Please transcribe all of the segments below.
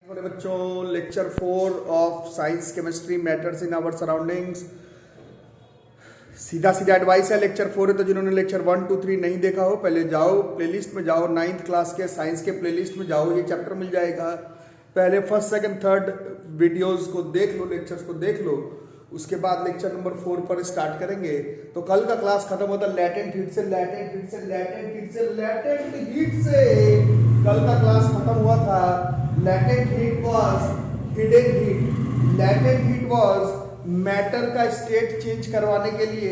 बड़े बच्चों, lecture 4 of science chemistry matters in our surroundings. सीधा सीधा एडवाइस है, लेक्चर 4 है तो जिन्होंने लेक्चर 1, 2, 3 नहीं देखा हो पहले जाओ प्लेलिस्ट में जाओ, 9th क्लास के साइंस के प्लेलिस्ट में जाओ, ये चैप्टर मिल जाएगा। पहले फर्स्ट सेकंड थर्ड वीडियोस को देख लो, लेक्चर्स को देख लो, उसके बाद लेक्चर नंबर 4 पर स्टार्ट करेंगे। तो कल का क्लास खत्म होता लैटेंट हीट से, लैटेंट हीट से, लैटेंट हीट से, लैटेंट हीट से। कल का क्लास खत्म हुआ था latent heat was hidden heat. Latent heat was matter का स्टेट चेंज करवाने के लिए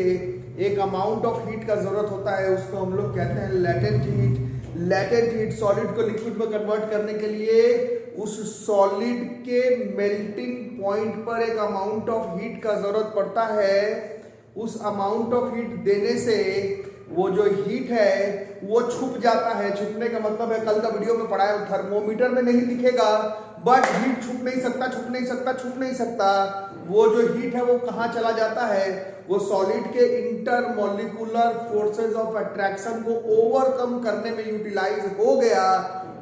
एक अमाउंट ऑफ हीट का जरूरत होता है, उसको हम लोग कहते हैं latent heat. Latent heat solid को लिक्विड में कन्वर्ट करने के लिए उस सॉलिड के मेल्टिंग पॉइंट पर एक अमाउंट ऑफ हीट का जरूरत पड़ता है। उस अमाउंट ऑफ हीट देने से वो जो हीट है वो छुप जाता है। छुपने का मतलब है, कल का वीडियो में पढ़ा है, थर्मोमीटर में नहीं दिखेगा बट हीट छुप नहीं सकता, छुप नहीं सकता, छुप नहीं सकता। वो जो हीट है वो कहाँ चला जाता है, वो सॉलिड के इंटरमॉलिक्यूलर फोर्सेस ऑफ अट्रैक्शन को ओवरकम करने में यूटिलाइज हो गया।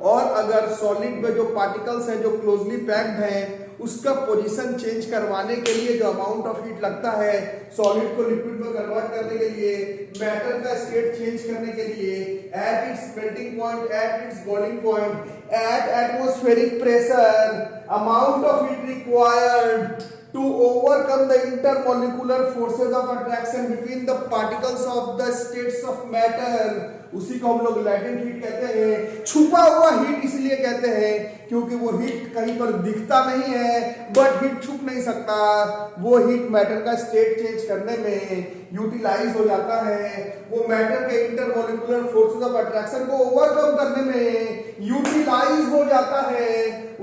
और अगर सॉलिड में जो पार्टिकल्स हैं जो क्लोजली पैक्ड हैं उसका पोजीशन चेंज करवाने के लिए जो अमाउंट ऑफ हीट लगता है सॉलिड को लिक्विड में कन्वर्ट करने के लिए, मैटर का स्टेट चेंज करने के लिए, at its melting point, eight its boiling point, at atmospheric pressure, amount of heat required to overcome the intermolecular forces of attraction between the particles of the states of matter, उसी को हम लोग latent heat कहते हैं। छुपा हुआ heat इसलिए कहते हैं क्योंकि वो हीट कहीं पर दिखता नहीं है बट हीट छुप नहीं सकता। वो हीट मैटर का स्टेट चेंज करने में यूटिलाइज हो जाता है। वो मैटर के इंटरमॉलिक्यूलर फोर्सेस ऑफ अट्रैक्शन को ओवरकम करने में यूटिलाइज हो जाता है।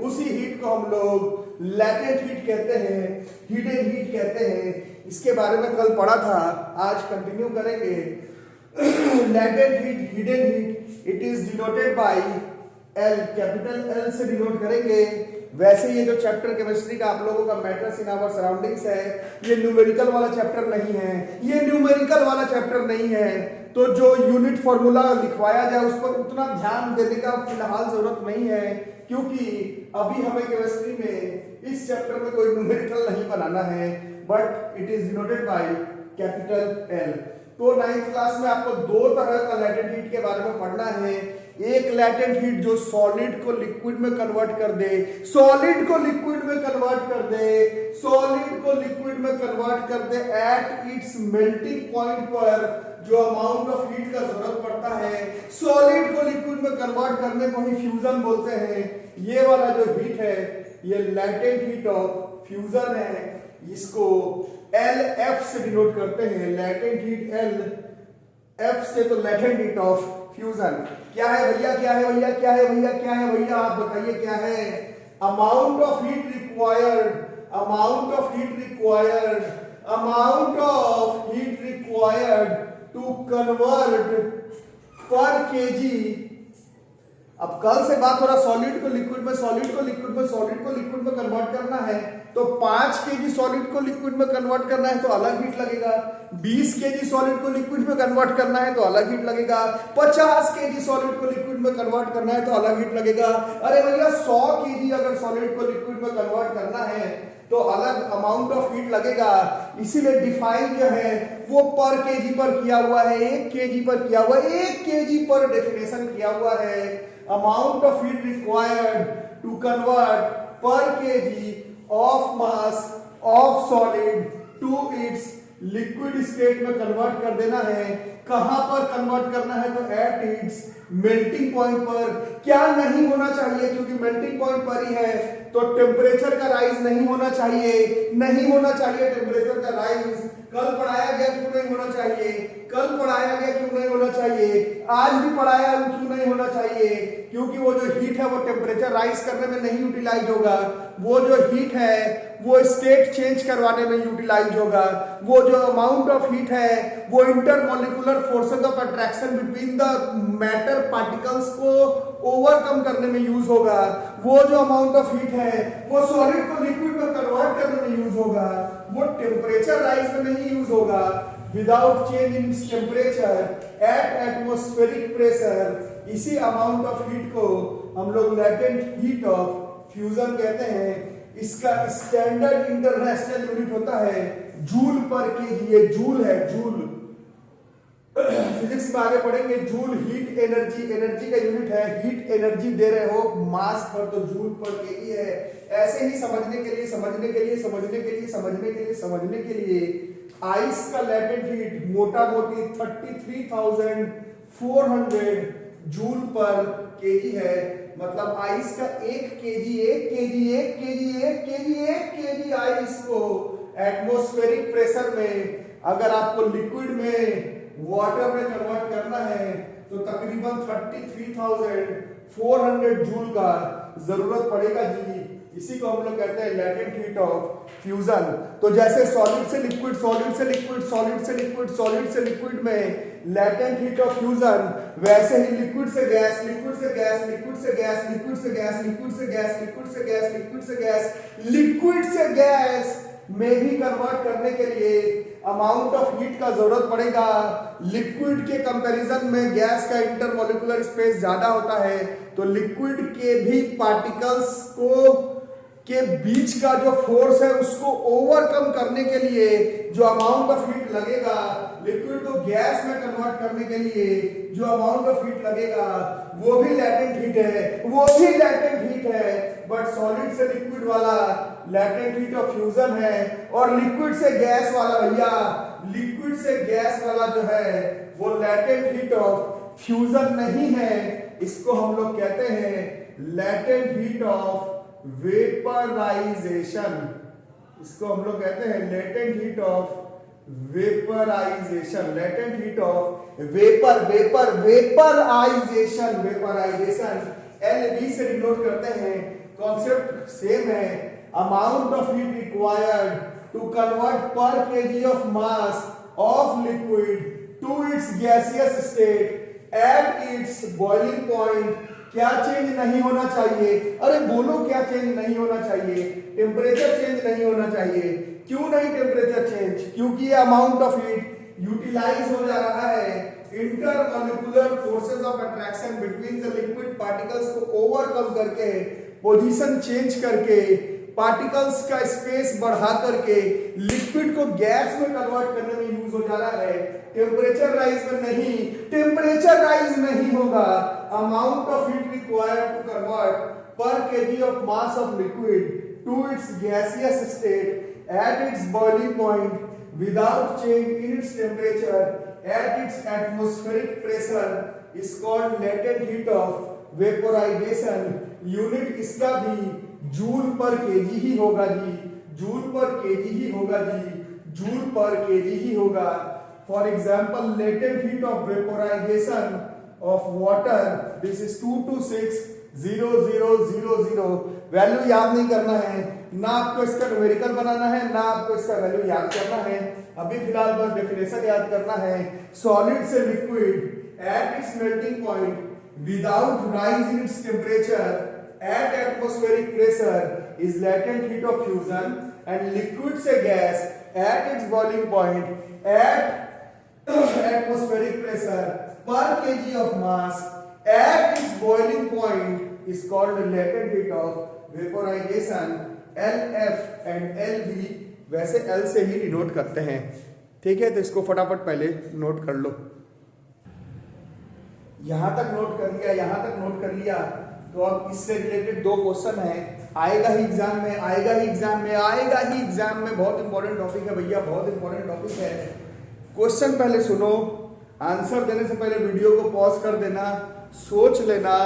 उसी हीट को हम लोग लैटेंट हीट कहते हैं, हिडन हीट कहते हैं। इसके बारे में कल पढ़ा था, आज कंटिन्यू करेंगे। Latent heat, hidden heat, it is denoted by L, capital L से डिनोट करेंगे। वैसे ये जो चैप्टर केमिस्ट्री का आप लोगों का मैटर्स इन आवर सराउंडिंग्स है, ये न्यूमेरिकल वाला चैप्टर नहीं है, ये न्यूमेरिकल वाला चैप्टर नहीं है। तो जो यूनिट फॉर्मूला लिखवाया जाए उस पर उतना ध्यान देने का फिलहाल जरूरत नहीं है, क्योंकि अभी हमें केमिस्ट्री में इस चैप्टर में कोई न्यूमेरिकल नहीं बनाना है, but it is denoted by capital L. तो 9th क्लास में आपको दो तरह का लैटेंट हीट के बारे में पढ़ना है। एक लैटेंट हीट जो सॉलिड को लिक्विड में कन्वर्ट कर दे, सॉलिड को लिक्विड में कन्वर्ट कर दे, सॉलिड को लिक्विड में कन्वर्ट कर दे एट इट्स मेल्टिंग पॉइंट पर जो अमाउंट ऑफ हीट का जरूरत पड़ता है। सॉलिड को लिक्विड में कन्वर्ट करने को ही फ्यूजन बोलते हैं। ये वाला जो हीट है ये लैटेंट हीट ऑफ फ्यूजन है। इसको LF से डिनोट करते हैं, लैटेंट हीट L, F से तो लैटेंट हीट ऑफ फ्यूजन। क्या है भैया, क्या है भैया, क्या है भैया, क्या है भैया, आप बताइए क्या है। Amount of heat required, amount of heat required, amount of heat required to convert per kg. अब कल से बात हो रहा सॉलिड को लिक्विड में, सॉलिड को लिक्विड में, सॉलिड को लिक्विड में कन्वर्ट करना है तो 5 केजी सॉलिड को लिक्विड में कन्वर्ट करना है तो अलग हीट लगेगा। 20 केजी सॉलिड को लिक्विड में कन्वर्ट करना है तो अलग हीट लगेगा। 50 केजी सॉलिड को लिक्विड में कन्वर्ट करना है तो अलग हीट लगेगा। अरे भैया 100 केजी अगर सॉलिड को लिक्विड में कन्वर्ट करना है तो अलग अमाउंट ऑफ हीट लगेगा। इसीलिए डिफाइन जो है वो पर केजी पर किया हुआ है, 1 केजी पर किया हुआ है, 1 केजी पर डेफिनेशन किया हुआ है। Amount of heat required to convert per KG of mass of solid to its liquid state में कन्वर्ट कर देना है। कहां पर कन्वर्ट करना है तो एट इट्स मेल्टिंग पॉइंट पर। क्या नहीं होना चाहिए, क्योंकि मेल्टिंग पॉइंट पर ही है तो टेम्परेचर का राइज नहीं होना चाहिए, नहीं होना चाहिए टेम्परेचर का राइज। कल पढ़ाया गया क्यों नहीं होना चाहिए, कल पढ़ाया गया क्यों नहीं होना चाहिए, आज भी पढ़ाया क्यों नहीं होना चाहिए, क्योंकि वो जो हीट है वो टेम्परेचर राइज करने में नहीं यूटिलाइज होगा। वो जो हीट है वो स्टेट चेंज करवाने में यूटिलाइज होगा। वो जो अमाउंट ऑफ हीट है वो intermolecular forces of attraction between the matter particles को ओवरकम करने में यूज होगा। वो जो अमाउंट ऑफ हीट है वो सॉलिड को लिक्विड में कन्वर्ट करने में यूज होगा। वो टेम्परेचर राइज में नहीं यूज होगा। Without change in temperature at atmospheric pressure, इसी अमाउंट ऑफ हीट को हम लोग लैटेंट हीट ऑफ फ्यूजन कहते हैं। इसका स्टैंडर्ड इंटरनेशनल यूनिट होता है जूल पर केजी। ये जूल है, जूल। फिजिक्स में आगे पढ़ेंगे, जूल हीट एनर्जी, एनर्जी का यूनिट है। हीट एनर्जी दे रहे हो मास पर तो जूल पर केजी है। ऐसे ही समझने के लिए आइस का लेटेंट हीट मोटा मोटी 33,400 जूल पर केजी है। मतलब आइस का 1 केजी आइस को एटमॉस्फेरिक प्रेशर में अगर आपको लिक्विड में वाटर में कन्वर्ट करना है तो तकरीबन 33,400 जूल का जरूरत पड़ेगा जी। इसी को हम लोग कहते हैं लेटेंट हीट ऑफ फ्यूजन। तो जैसे सॉलिड से लिक्विड, सॉलिड से लिक्विड, सॉलिड से लिक्विड, सॉलिड से लिक्विड में लेटेंट हीट ऑफ फ्यूजन, वैसे ही लिक्विड से गैस, लिक्विड से गैस, लिक्विड से गैस, लिक्विड से गैस, लिक्विड से गैस, लिक्विड से गैस, लिक्विड से गैस, लिक्विड से गैस में भी कन्वर्ट करने के लिए अमाउंट ऑफ हीट का जरूरत पड़ेगा। लिक्विड के कंपैरिजन में गैस का इंटरमॉलिक्यूलर स्पेस ज्यादा होता है, तो लिक्विड के भी पार्टिकल्स को के बीच का जो फोर्स है उसको ओवरकम करने के लिए जो अमाउंट ऑफ हीट लगेगा, लिक्विड को गैस में कन्वर्ट करने के लिए जो अमाउंट ऑफ हीट लगेगा वो भी लेटेंट हीट है, बट सॉलिड से लिक्विड वाला लेटेंट हीट ऑफ फ्यूजन है, और लिक्विड से गैस वाला भैया, लिक्विड से गैस वाला जो है वो लेटेंट हीट ऑफ फ्यूजन नहीं है। इसको हम लोग कहते हैं लेटेंट हीट ऑफ वेपराइजेशन। इसको हम लोग कहते हैं latent heat of vaporisation, latent heat of vaporisation LV से डिनोट करते हैं। कॉन्सेप्ट सेम है। Amount of heat required to convert per KG of mass of liquid to its gaseous state at its boiling point. क्या change नहीं होना चाहिए? अरे बोलो क्या चेंज नहीं होना चाहिए? टेम्परेचर चेंज नहीं होना चाहिए। क्यों नहीं टेम्परेचर चेंज? क्योंकि ये अमाउंट ऑफ हीट यूटिलाइज हो जा रहा है। Intermolecular forces of attraction between the liquid particles को ओवरकम करके, पोजीशन चेंज करके, पार्टिकल्स का स्पेस बढ़ा करके लिक्विड को गैस में कन्वर्ट करने में यूज हो जा रहा है। टेम्परेचर राइज में नहीं, टेम्परेचर राइज नहीं होगा। Amount of heat required to convert per KG of mass of liquid to its gaseous state at its boiling point without change in its temperature at its atmospheric pressure is called latent heat of vaporisation. Unit इसका भी joule पर KG ही होगा जी, joule पर KG ही होगा जी, joule पर KG ही होगा। For example latent heat of vaporisation of water, this is 2260000। Value याद नहीं करना है, ना आपको इसका न्यूमेरिकल बनाना है, ना आपको इसका वैल्यू याद करना है। अभी फिलहाल बस डेफिनेशन याद करना है। सॉलिड से liquid at its melting point without rise in its temperature at atmospheric pressure is latent heat of fusion, and liquid से gas at its boiling point at atmospheric pressure per kg of mass at its boiling point is called latent heat of vaporization। LF and LV वैसे L से ही denote करते हैं, ठीक है। तो इसको फटाफट पहले नोट कर लो। यहां तक नोट कर लिया, यहां तक नोट कर लिया। तो अब इससे रिलेटेड 2 क्वेश्चन है, आएगा ही एग्जाम में, आएगा ही एग्जाम में, आएगा ही एग्जाम में। बहुत इंपॉर्टेंट टॉपिक है भैया, बहुत इंपॉर्टेंट टॉपिक है। क्वेश्चन पहले सुनो, आंसर देने से पहले वीडियो को पॉज कर देना, सोच लेना,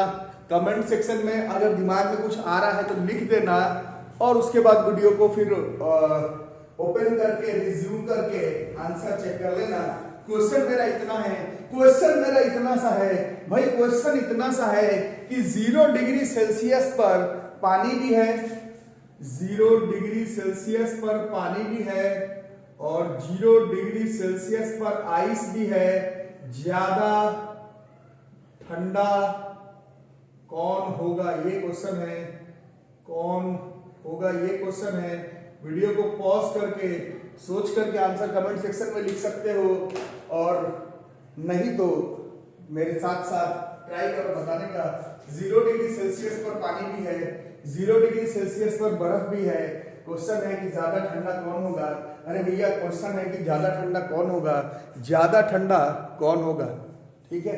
कमेंट सेक्शन में अगर दिमाग में कुछ आ रहा है तो लिख देना, और उसके बाद वीडियो को फिर ओपन करके रिज्यूम करके आंसर चेक कर लेना। क्वेश्चन मेरा इतना है, क्वेश्चन मेरा इतना सा है भाई, क्वेश्चन इतना सा है कि 0 डिग्री सेल्सियस पर पानी भी है, 0 डिग्री सेल्सियस पर पानी भी है, और 0 डिग्री सेल्सियस पर आइस भी है। ज्यादा ठंडा कौन होगा, ये क्वेश्चन है। कौन होगा, ये क्वेश्चन है। वीडियो को पॉज करके सोच करके आंसर कमेंट सेक्शन में लिख सकते हो, और नहीं तो मेरे साथ साथ ट्राई करो बताने का। 0 डिग्री सेल्सियस पर पानी भी है, 0 डिग्री सेल्सियस पर बर्फ भी है। क्वेश्चन है कि ज्यादा ठंडा कौन होगा। अरे भैया क्वेश्चन है कि ज्यादा ठंडा कौन होगा, ज्यादा ठंडा कौन होगा, ठीक है।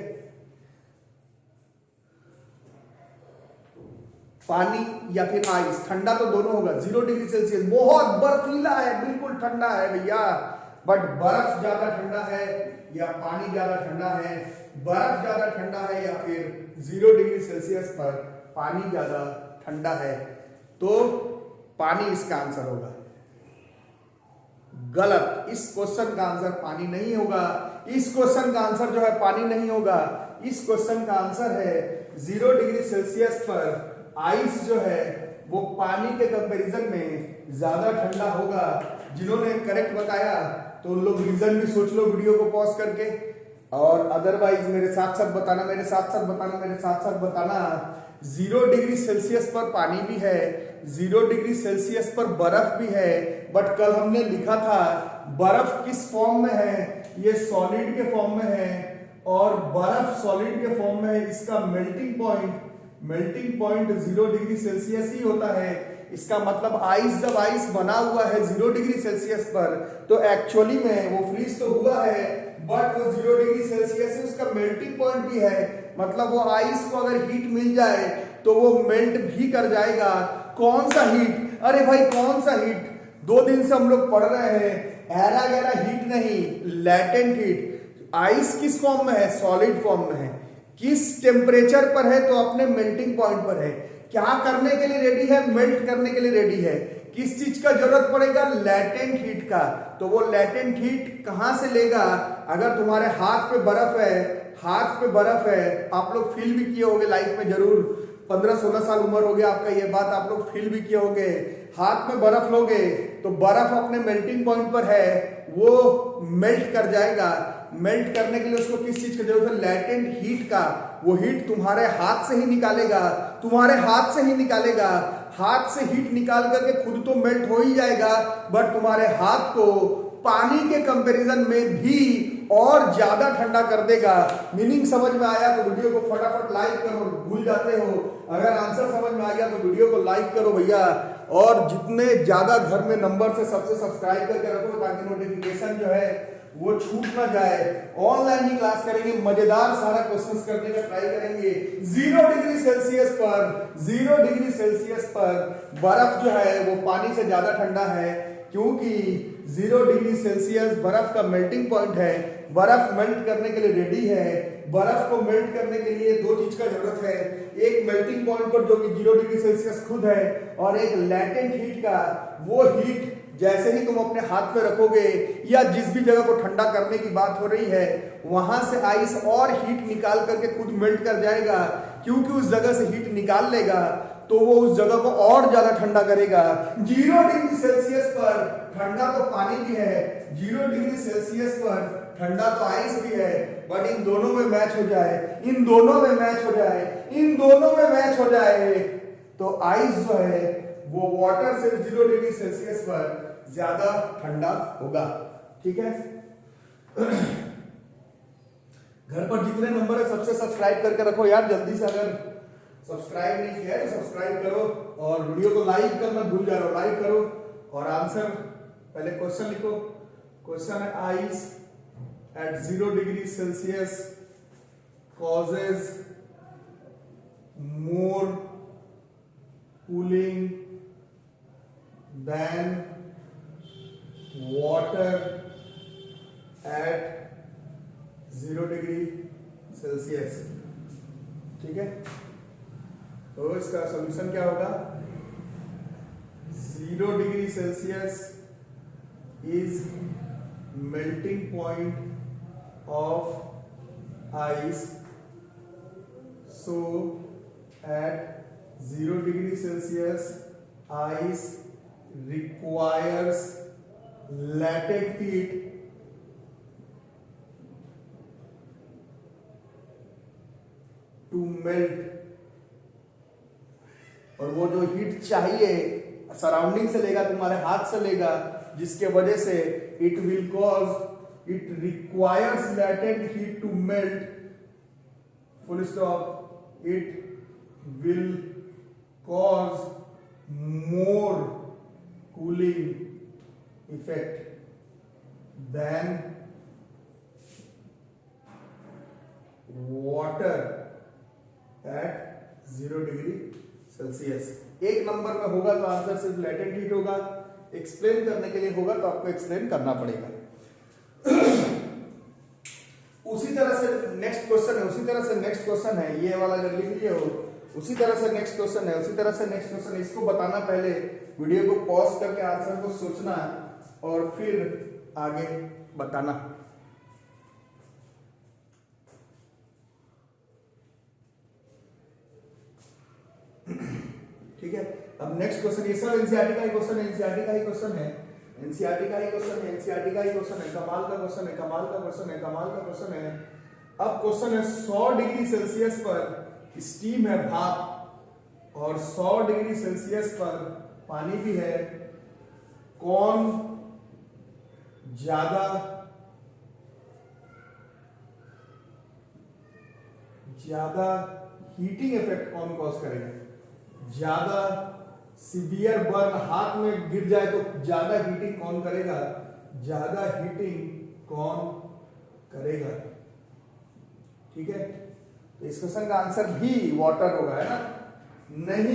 पानी या फिर आइस, ठंडा तो दोनों होगा। 0 डिग्री सेल्सियस बहुत बर्फीला है, बिल्कुल ठंडा है भैया, बट बर्फ ज्यादा ठंडा है या पानी ज्यादा ठंडा है, बर्फ ज्यादा ठंडा है या फिर 0 डिग्री सेल्सियस पर पानी ज्यादा ठंडा है, तो पानी इसका आंसर होगा। गलत, इस क्वेश्चन का आंसर पानी नहीं होगा। इस क्वेश्चन का आंसर जो है पानी नहीं होगा। इस क्वेश्चन का आंसर है 0 डिग्री सेल्सियस पर आइस जो है वो पानी के कंपैरिजन में ज्यादा ठंडा होगा। जिन्होंने करेक्ट बताया तो उन लोग रीजन भी सोच लो वीडियो को पॉज करके, और अदरवाइज मेरे साथ साथ बताना, मेरे साथ साथ बताना, मेरे साथ साथ बताना। 0 डिग्री सेल्सियस पर पानी भी है, 0 डिग्री सेल्सियस पर बर्फ भी है, बट कल हमने लिखा था बर्फ किस फॉर्म में है, ये सॉलिड के फॉर्म में है, और बर्फ सॉलिड के फॉर्म में है। इसका मेल्टिंग पॉइंट 0 डिग्री सेल्सियस ही होता है। इसका मतलब आइस, जब आइस बना हुआ है 0 डिग्री सेल्सियस पर, तो एक्चुअली में वो फ्रीज तो हुआ है, बट वो 0 डिग्री सेल्सियस है, उसका मेल्टिंग पॉइंट भी है। मतलब वो आइस को अगर हीट मिल जाए तो वो मेल्ट भी कर जाएगा। कौन सा हीट? अरे भाई कौन सा हीट? 2 दिन से हम लोग पढ़ रहे हैं, ऐरा गैरा हीट नहीं, लैटेंट हीट। आइस किस फॉर्म में है? सॉलिड फॉर्म में है। किस टेम्परेचर पर है? तो अपने मेल्टिंग पॉइंट पर है। क्या करने के लिए रेडी है? मेल्ट करने के लिए रेडी है। किस चीज का जरूरत पड़ेगा? लैटेंट हीट का। तो वो लैटेंट हीट कहां से लेगा? अगर तुम्हारे हाथ पे बर्फ है, हाथ पे बर्फ है, आप लोग फील भी किए होंगे लाइफ में जरूर, 15-16 साल उम्र हो गया आपका, ये बात आप लोग फील भी किए होंगे। हाथ में बर्फ लोगे तो बर्फ अपने मेल्टिंग पॉइंट पर है, वो मेल्ट कर जाएगा। मेल्ट करने के लिए उसको किस चीज की जरूरत है? लैटेंट हीट का। वो हीट तुम्हारे हाथ से ही निकालेगा, तुम्हारे हाथ से ही निकालेगा। हाथ से हीट निकाल करके खुद तो मेल्ट हो ही जाएगा, बट तुम्हारे हाथ को पानी के कंपैरिजन में भी और ज्यादा ठंडा कर देगा। मीनिंग समझ में आया तो वीडियो को फटाफट लाइक करो। भूल जाते हो, अगर आंसर समझ में आ गया तो वीडियो को लाइक करो भैया, और जितने ज्यादा घर में नंबर से सबसे सब्सक्राइब करके रखो, ताकि नोटिफिकेशन जो है वो छूट ना जाए। ऑनलाइन ही क्लास करेंगे, मजेदार सारा क्वेश्चंस करने का ट्राई करेंगे। 0 डिग्री सेल्सियस पर, 0 डिग्री सेल्सियस पर बर्फ जो है वो पानी से ज्यादा ठंडा है, क्योंकि 0 डिग्री सेल्सियस बर्फ का मेल्टिंग पॉइंट है। बर्फ मेल्ट करने के लिए रेडी है। बर्फ को मेल्ट करने के लिए 2 चीज का जरूरत है, एक मेल्टिंग पॉइंट पर जो कि 0 डिग्री सेल्सियस खुद है, और एक लैटेंट हीट का। वो हीट जैसे ही तुम अपने हाथ में रखोगे या जिस भी जगह को ठंडा करने की बात हो रही है, वहां से आइस और हीट निकाल करके खुद मेल्ट कर जाएगा। क्योंकि उस जगह से हीट निकाल लेगा तो वो उस जगह को और ज्यादा ठंडा करेगा। 0 डिग्री सेल्सियस पर ठंडा तो पानी भी है, 0 डिग्री सेल्सियस पर ठंडा तो आइस भी है, बट इन दोनों में मैच हो जाए, इन दोनों में मैच हो जाए, इन दोनों में मैच हो जाए, तो आइस जो है वो वाटर से 0 डिग्री सेल्सियस पर ज्यादा ठंडा होगा। ठीक है, घर पर जितने नंबर है सबसे सब्सक्राइब करके रखो यार जल्दी से। अगर सब्सक्राइब नहीं किया है तो सब्सक्राइब करो, और वीडियो को लाइक करना भूल जा रहे हो, लाइक करो। और आंसर, पहले क्वेश्चन लिखो। क्वेश्चन है ice eight 0 degree Celsius causes more cooling than water at 0 degree Celsius. ठीक है, तो इसका सॉल्यूशन क्या होगा? 0 degree Celsius is melting point of ice, so at 0 degree Celsius ice requires latent heat to melt, और वो जो हीट चाहिए सराउंडिंग से लेगा, तुम्हारे हाथ से लेगा, जिसके वजह से it will cause, it requires latent heat to melt, full stop, it will cause more cooling effect than water at 0 degree Celsius. एक नंबर में होगा तो आंसर सिर्फ लेटेंट हीट होगा, एक्सप्लेन करने के लिए होगा तो आपको एक्सप्लेन करना पड़ेगा। उसी तरह से नेक्स्ट क्वेश्चन है, ये वाला अगर लिख लिए हो, उसी तरह से नेक्स्ट क्वेश्चन है, इसको बताना, पहले वीडियो को पॉज करके आंसर को सोचना और फिर आगे बताना। ठीक है, अब नेक्स्ट क्वेश्चन, ये सब एनसीईआरटी का ही क्वेश्चन है, एनसीईआरटी का ही क्वेश्चन है, कमाल का क्वेश्चन है। अब क्वेश्चन है 100 डिग्री सेल्सियस पर स्टीम है, भाप, और 100 डिग्री सेल्सियस पर पानी भी है, कौन ज्यादा हीटिंग इफेक्ट कौन कॉज करेगा? ज्यादा सीवियर बर्न, हाथ में गिर जाए तो ज्यादा हीटिंग कौन करेगा? ठीक है, तो इस क्वेश्चन का आंसर भी वाटर होगा, है ना? नहीं।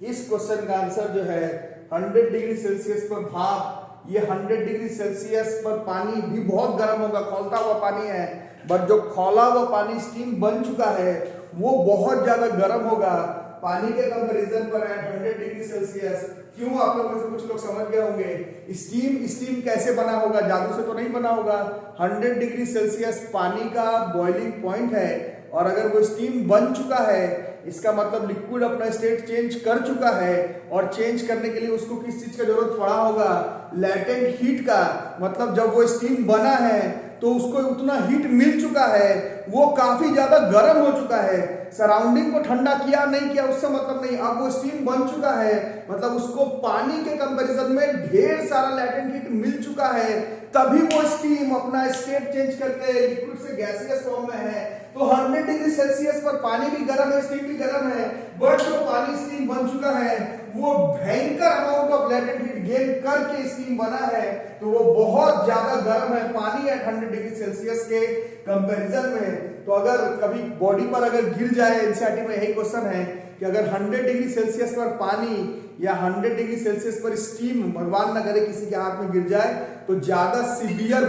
इस क्वेश्चन का आंसर जो है 100 डिग्री सेल्सियस पर भाप, ये 100 डिग्री सेल्सियस पर पानी भी बहुत गर्म होगा, खौलता हुआ पानी है, बट जो खौला हुआ पानी स्टीम बन चुका है वो बहुत ज्यादा गर्म होगा पानी के कंपैरिजन पर एट 100 डिग्री सेल्सियस। क्यों? आप लोग में से कुछ लोग समझ गए होंगे, स्टीम कैसे बना होगा, जादू से तो नहीं बना होगा। 100 डिग्री सेल्सियस पानी का बॉइलिंग पॉइंट है, और अगर वो स्टीम बन चुका है इसका मतलब लिक्विड अपना स्टेट चेंज कर चुका है, और चेंज करने के लिए उसको किस चीज का जरूरत पड़ा होगा? लैटेंट हीट का। मतलब जब वो स्टीम बना है तो उसको उतना हीट मिल चुका है, वो काफी ज्यादा गर्म हो चुका है, सराउंडिंग को ठंडा किया नहीं किया उससे मतलब नहीं, अब वो स्टीम बन चुका है, मतलब उसको पानी के कंपैरिजन में ढेर सारा लैटेंट हीट मिल चुका है, तभी वो स्टीम अपना स्टेट चेंज करके लिक्विड से गैसियस फॉर्म में है। तो 100 डिग्री सेल्सियस पर पानी भी गर्म है, स्टीम भी गर्म है, बट जो पानी स्टीम बन चुका है वो भयंकर amount of latent heat gain करके स्टीम बना है, तो वो बहुत ज्यादा गर्म है पानी एट 100 डिग्री सेल्सियस के कंपैरिजन में। तो अगर कभी बॉडी पर अगर गिर जाए, एनसीईआरटी में यही क्वेश्चन है कि अगर 100 डिग्री सेल्सियस पर पानी या 100 डिग्री सेल्सियस पर स्टीम, भगवान न करे किसी के हाथ में गिर जाए, तो ज्यादा सीवियर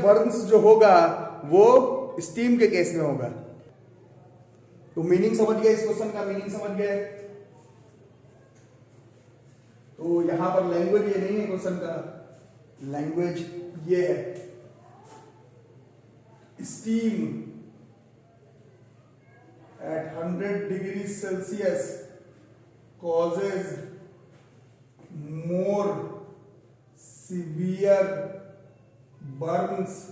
बर्न्स जो होगा वो स्टीम के केस में होगा। तो मीनिंग समझ गए, इस क्वेश्चन का मीनिंग समझ गए। तो यहां पर लैंग्वेज ये नहीं है क्वेश्चन का, लैंग्वेज ये है, steam at 100 degrees Celsius causes more severe burns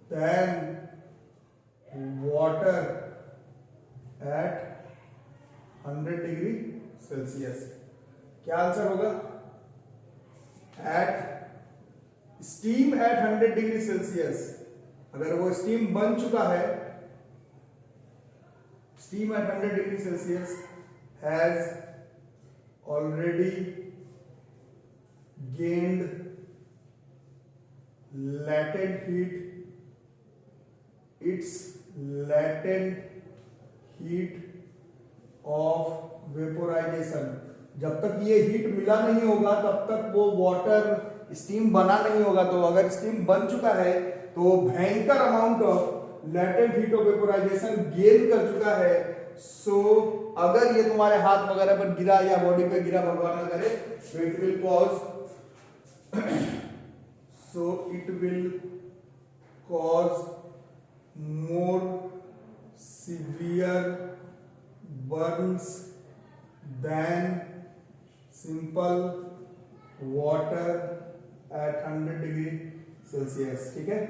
than water at 100 degree Celsius। क्या आंसर होगा? At steam at 100 degree Celsius, अगर वो स्टीम बन चुका है, steam at 100 degree Celsius has already gained latent heat. Its latent heat of vaporization, जब तक ये हीट मिला नहीं होगा तब तक वो वाटर स्टीम बना नहीं होगा। तो अगर स्टीम बन चुका है तो भयंकर amount of latent heat of vaporisation gain कर चुका है। सो अगर ये तुम्हारे हाथ वगैरह पर गिरा या बॉडी पे गिरा, भगवान न करे, तो it will cause more severe burns than simple water at 100 degree Celsius. ठीक है,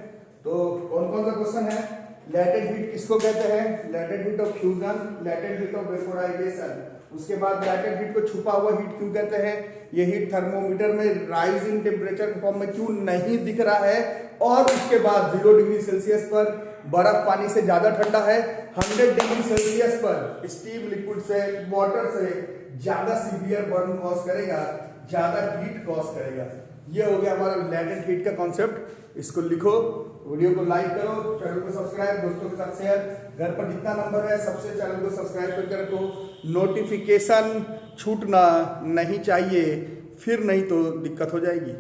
तो कौन कौन सा क्वेश्चन है? लैटेंट हीट किसको कहते हैं? Latent heat of fusion, latent heat of vaporisation. उसके बाद लैटेंट हीट को छुपा हुआ हीट क्यों कहते हैं? ये हीट थर्मोमीटर में राइज इन टेम्परेचर के फॉर्म में क्यों नहीं दिख रहा है? और उसके बाद 0 डिग्री सेल्सियस पर बर्फ पानी से ज्यादा ठंडा है। 100 डिग्री सेल्सियस पर स्टीम लिक्विड से, वाटर से ज्यादा सीवियर बर्न कॉज करेगा, ज्यादा हीट कॉज करेगा। ये हो गया हमारा लैटेंट हीट का कॉन्सेप्ट। इसको लिखो, वीडियो को लाइक करो, चैनल को सब्सक्राइब, दोस्तों के साथ शेयर। घर पर जितना नंबर है सबसे चैनल को सब्सक्राइब करके रखो। नोटिफिकेशन छूटना नहीं चाहिए, फिर नहीं तो दिक्कत हो जाएगी।